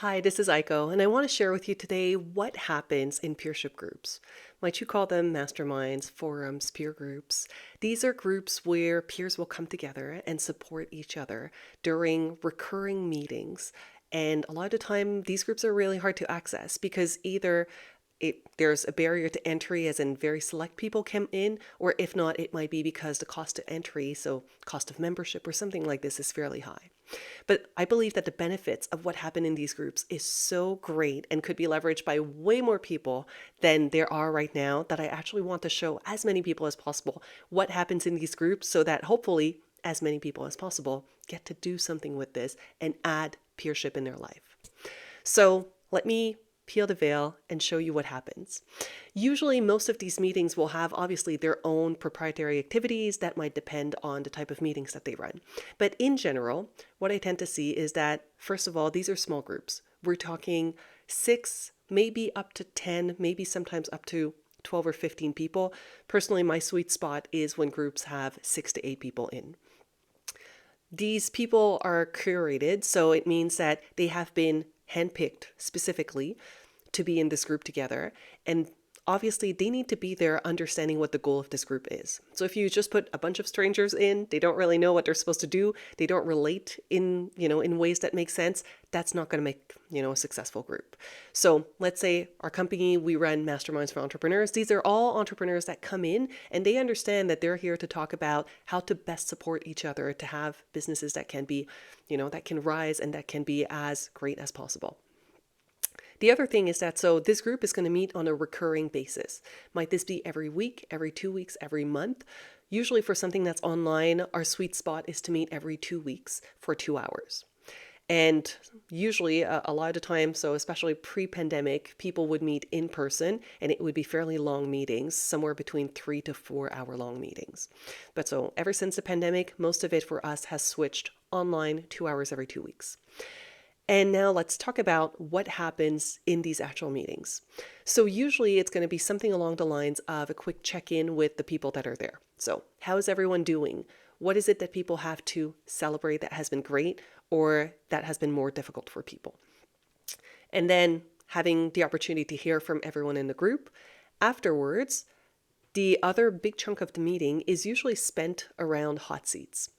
Hi, this is Aiko, and I want to share with you today what happens in peership groups. Might you call them masterminds, forums, peer groups? These are groups where peers will come together and support each other during recurring meetings. And a lot of the time, these groups are really hard to access because either there's a barrier to entry, as in very select people come in, or if not, it might be because the cost to entry, so cost of membership or something like this, is fairly high. But I believe that the benefits of what happened in these groups is so great and could be leveraged by way more people than there are right now, that I actually want to show as many people as possible what happens in these groups so that hopefully as many people as possible get to do something with this and add peership in their life. So let me peel the veil and show you what happens. Usually, most of these meetings will have obviously their own proprietary activities that might depend on the type of meetings that they run. But in general, what I tend to see is that, first of all, these are small groups. We're talking 6, maybe up to 10, maybe sometimes up to 12 or 15 people. Personally, my sweet spot is when groups have 6 to 8 people in. These people are curated, so it means that they have been handpicked specifically to be in this group together. And obviously, they need to be there understanding what the goal of this group is. So if you just put a bunch of strangers in, they don't really know what they're supposed to do, they don't relate in ways that make sense, that's not going to make, a successful group. So let's say our company, we run masterminds for entrepreneurs. These are all entrepreneurs that come in and they understand that they're here to talk about how to best support each other to have businesses that can be, that can rise and that can be as great as possible. The other thing is that, so this group is going to meet on a recurring basis. Might this be every week, every 2 weeks, every month? Usually for something that's online, our sweet spot is to meet every 2 weeks for 2 hours. And usually a lot of the time, so especially pre-pandemic, people would meet in person and it would be fairly long meetings, somewhere between 3 to 4 hour long meetings. But so ever since the pandemic, most of it for us has switched online, 2 hours every 2 weeks. And now let's talk about what happens in these actual meetings. So usually it's going to be something along the lines of a quick check-in with the people that are there. So how is everyone doing? What is it that people have to celebrate that has been great or that has been more difficult for people? And then having the opportunity to hear from everyone in the group. Afterwards, the other big chunk of the meeting is usually spent around hot seats.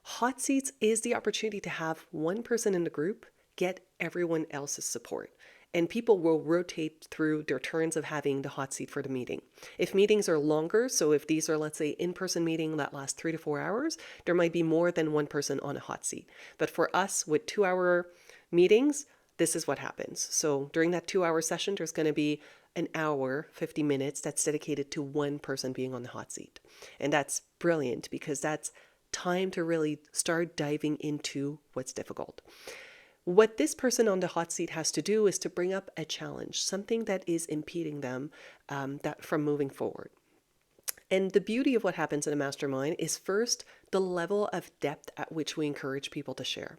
Hot seats is the opportunity to have one person in the group get everyone else's support. And people will rotate through their turns of having the hot seat for the meeting. If meetings are longer, so if these are, let's say, in-person meeting that lasts 3 to 4 hours, there might be more than one person on a hot seat. But for us with 2-hour meetings, this is what happens. So during that 2-hour session, there's going to be an hour, 50 minutes that's dedicated to one person being on the hot seat. And that's brilliant because that's time to really start diving into what's difficult. What this person on the hot seat has to do is to bring up a challenge, something that is impeding them from moving forward. And the beauty of what happens in a mastermind is first the level of depth at which we encourage people to share.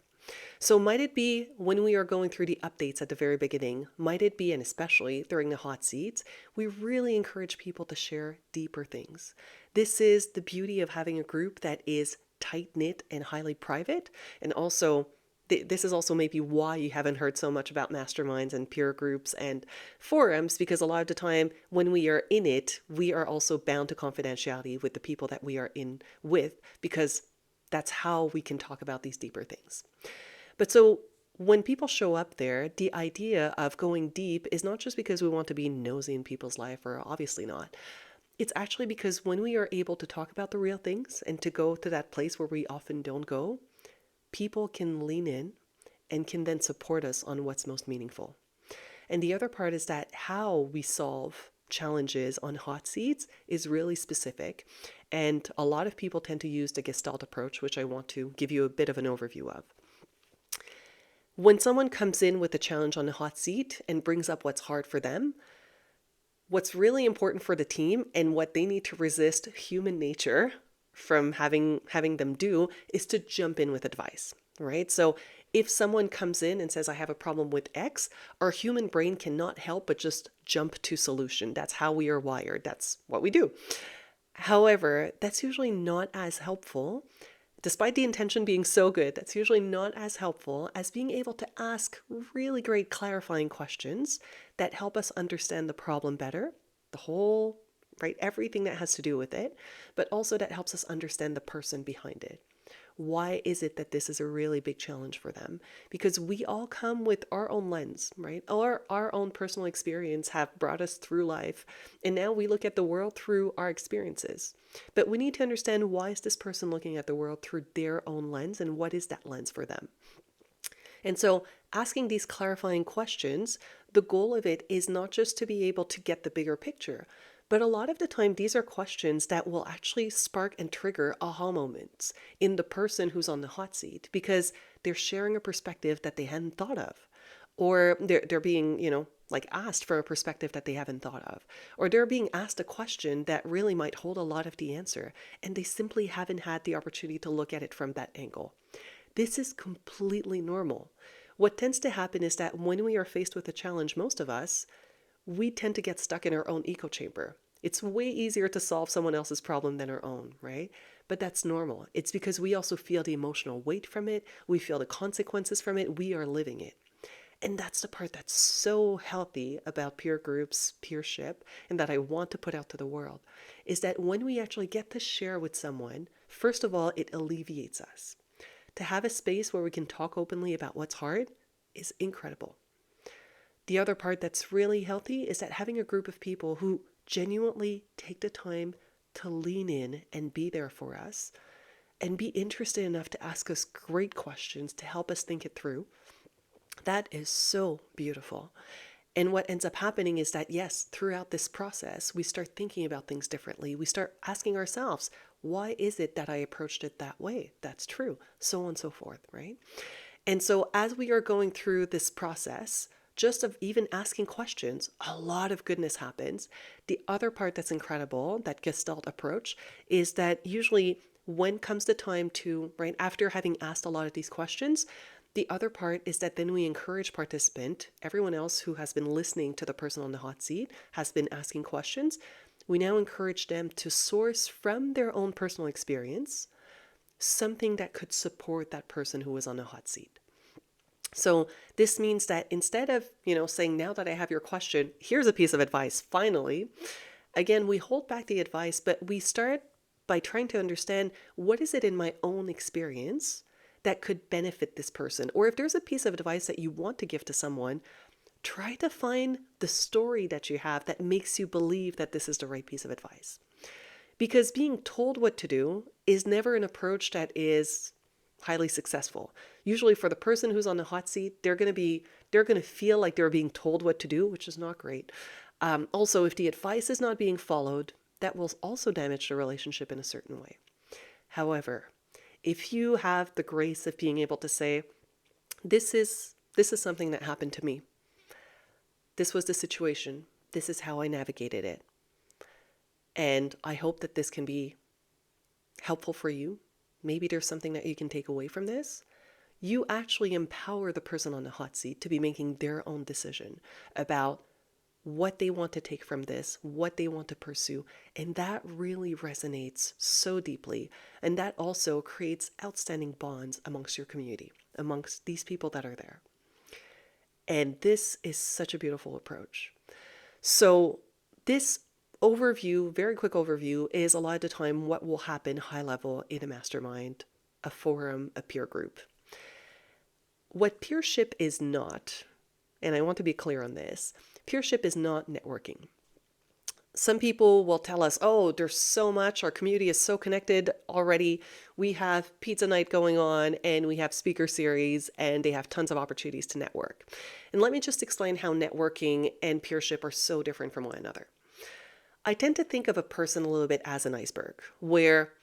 So might it be when we are going through the updates at the very beginning, might it be, and especially during the hot seats, we really encourage people to share deeper things. This is the beauty of having a group that is tight-knit and highly private, and also this is also maybe why you haven't heard so much about masterminds and peer groups and forums, because a lot of the time when we are in it, we are also bound to confidentiality with the people that we are in with, because that's how we can talk about these deeper things. But so when people show up there, the idea of going deep is not just because we want to be nosy in people's life, or obviously not. It's actually because when we are able to talk about the real things and to go to that place where we often don't go, people can lean in and can then support us on what's most meaningful. And the other part is that how we solve challenges on hot seats is really specific. And a lot of people tend to use the Gestalt approach, which I want to give you a bit of an overview of. When someone comes in with a challenge on a hot seat and brings up what's hard for them, what's really important for the team and what they need to resist human nature from having them do is to jump in with advice, right? So if someone comes in and says, I have a problem with X, our human brain cannot help but just jump to solution. That's how we are wired. That's what we do. However, that's usually not as helpful Despite the intention being so good, that's usually not as helpful as being able to ask really great clarifying questions that help us understand the problem better, the whole, right, everything that has to do with it, but also that helps us understand the person behind it. Why is it that this is a really big challenge for them? Because we all come with our own lens, right? Our own personal experience have brought us through life. And now we look at the world through our experiences. But we need to understand, why is this person looking at the world through their own lens, and what is that lens for them? And so asking these clarifying questions, the goal of it is not just to be able to get the bigger picture, but a lot of the time, these are questions that will actually spark and trigger aha moments in the person who's on the hot seat, because they're sharing a perspective that they hadn't thought of, or they're being, like asked for a perspective that they haven't thought of, or they're being asked a question that really might hold a lot of the answer, and they simply haven't had the opportunity to look at it from that angle. This is completely normal. What tends to happen is that when we are faced with a challenge, most of us, we tend to get stuck in our own echo chamber. It's way easier to solve someone else's problem than our own, right? But that's normal. It's because we also feel the emotional weight from it. We feel the consequences from it. We are living it. And that's the part that's so healthy about peer groups, peership, and that I want to put out to the world, is that when we actually get to share with someone, first of all, it alleviates us. To have a space where we can talk openly about what's hard is incredible. The other part that's really healthy is that having a group of people who genuinely take the time to lean in and be there for us and be interested enough to ask us great questions to help us think it through, that is so beautiful. And what ends up happening is that, yes, throughout this process, we start thinking about things differently. We start asking ourselves, why is it that I approached it that way? That's true, so on and so forth, right? And so as we are going through this process, just of even asking questions, a lot of goodness happens. The other part that's incredible, that Gestalt approach, is that usually when comes the time to, right, after having asked a lot of these questions, the other part is that then we encourage participant, everyone else who has been listening to the person on the hot seat, has been asking questions. We now encourage them to source from their own personal experience something that could support that person who was on the hot seat. So this means that instead of, saying, now that I have your question, here's a piece of advice, finally, again, we hold back the advice, but we start by trying to understand, what is it in my own experience that could benefit this person? Or if there's a piece of advice that you want to give to someone, try to find the story that you have that makes you believe that this is the right piece of advice. Because being told what to do is never an approach that is highly successful. Usually for the person who's on the hot seat, they're going to feel like they're being told what to do, which is not great. Also, if the advice is not being followed, that will also damage the relationship in a certain way. However, if you have the grace of being able to say, this is something that happened to me. This was the situation. This is how I navigated it. And I hope that this can be helpful for you. Maybe there's something that you can take away from this. You actually empower the person on the hot seat to be making their own decision about what they want to take from this, what they want to pursue. And that really resonates so deeply. And that also creates outstanding bonds amongst your community, amongst these people that are there. And this is such a beautiful approach. So this overview, very quick overview, is a lot of the time what will happen high level in a mastermind, a forum, a peer group. What peership is not, and I want to be clear on this, peership is not networking. Some people will tell us, oh, there's so much, our community is so connected already. We have pizza night going on and we have speaker series and they have tons of opportunities to network. And let me just explain how networking and peership are so different from one another. I tend to think of a person a little bit as an iceberg, where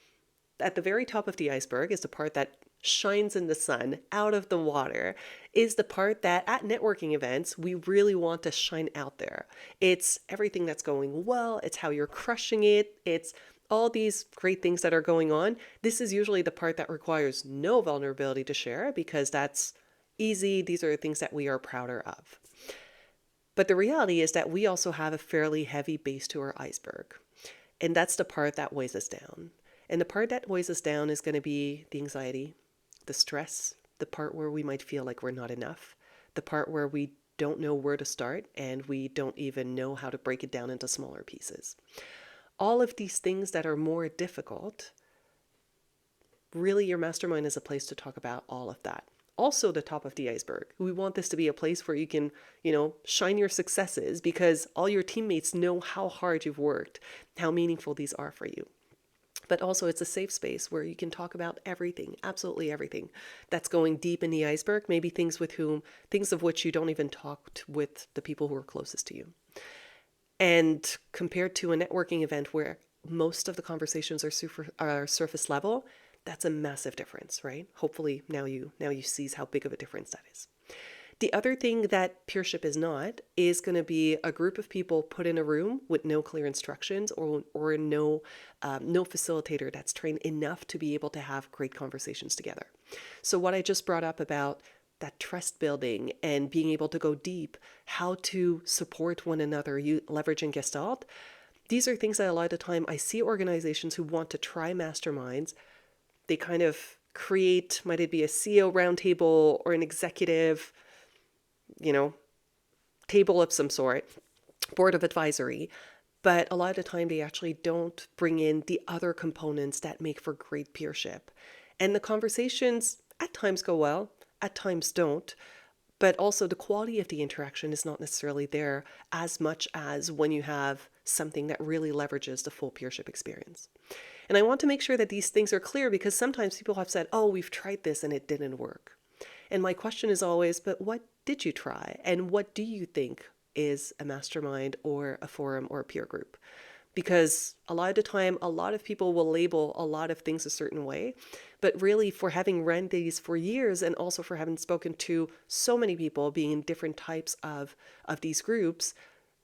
at the very top of the iceberg is the part that shines in the sun out of the water, is the part that at networking events, we really want to shine out there. It's everything that's going well. It's how you're crushing it. It's all these great things that are going on. This is usually the part that requires no vulnerability to share because that's easy. These are the things that we are prouder of. But the reality is that we also have a fairly heavy base to our iceberg. And that's the part that weighs us down. And the part that weighs us down is going to be the anxiety, the stress, the part where we might feel like we're not enough, the part where we don't know where to start and we don't even know how to break it down into smaller pieces. All of these things that are more difficult, really your mastermind is a place to talk about all of that. Also the top of the iceberg. We want this to be a place where you can, shine your successes because all your teammates know how hard you've worked, how meaningful these are for you. But also it's a safe space where you can talk about everything, absolutely everything that's going deep in the iceberg, maybe things of which you don't even talk with the people who are closest to you. And compared to a networking event where most of the conversations are surface level, that's a massive difference, right? Hopefully now you sees how big of a difference that is. The other thing that peership is not is going to be a group of people put in a room with no clear instructions or no facilitator that's trained enough to be able to have great conversations together. So what I just brought up about that trust building and being able to go deep, how to support one another, leveraging Gestalt, these are things that a lot of the time I see organizations who want to try masterminds. They kind of create, might it be a CEO roundtable or an executive table of some sort, board of advisory, but a lot of the time they actually don't bring in the other components that make for great peership. And the conversations at times go well, at times don't, but also the quality of the interaction is not necessarily there as much as when you have something that really leverages the full peership experience. And I want to make sure that these things are clear because sometimes people have said, oh, we've tried this and it didn't work. And my question is always, but what did you try? And what do you think is a mastermind or a forum or a peer group? Because a lot of the time, a lot of people will label a lot of things a certain way. But really, for having run these for years and also for having spoken to so many people being in different types of these groups,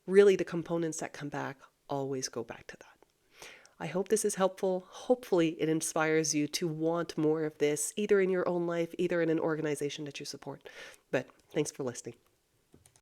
really the components that come back always go back to that. I hope this is helpful. Hopefully it inspires you to want more of this, either in your own life, either in an organization that you support. But thanks for listening.